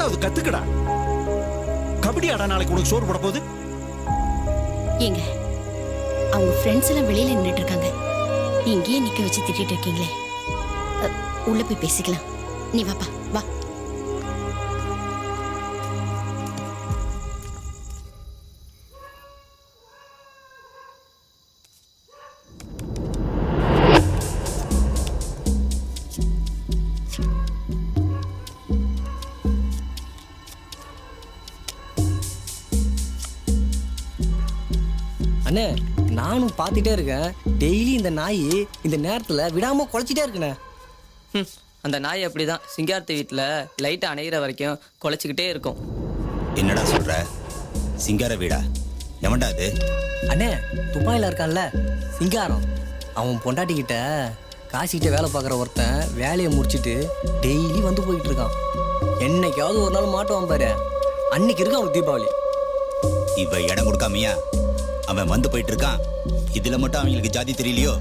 ரெண்டாவது கத்துக்கடா. கபடி ஆடா நாளைக்கு உனக்கு சோறு போட போகுது. ஏங்க அவங்க ஃப்ரெண்ட்ஸ் எல்லாம் வெளியில நின்னுட்டு இருக்காங்க, இங்கேயே நிக்க வச்சு திட்டிட்டு இருக்கீங்களே. உள்ள போய் பேசிக்கலாம். நீ வாப்பா வா. அண்ணே நானும் பார்த்துட்டே இருக்கேன், டெய்லி இந்த நாய் இந்த நேரத்தில் விடாமல் குலைச்சிட்டே இருக்குண்ணே. அந்த நாய் அப்படிதான் சிங்காரத்து வீட்டில் லைட்டை அணைகிற வரைக்கும் குலைச்சிக்கிட்டே இருக்கும். என்னடா சொல்ற? சிங்கார வீடா? எவன்டா அது? அண்ணே துபாயில் இருக்கான்ல சிங்காரம், அவன் பொண்டாட்டிக்கிட்ட காசிக்கிட்ட வேலை பார்க்குற ஒருத்தன் வேலையை முடிச்சுட்டு டெய்லி வந்து போயிட்டு இருக்கான். என்னைக்காவது ஒரு நாள் மாட்டுவான் பாரு, அன்னைக்கு இருக்கு அவனுக்கு தீபாவளி. இவ இடம் கொடுக்காமையா அவன் வந்து போயிட்டு இருக்கான்? இதுல மட்டும் அவங்களுக்கு ஜாதி தெரியலையோ?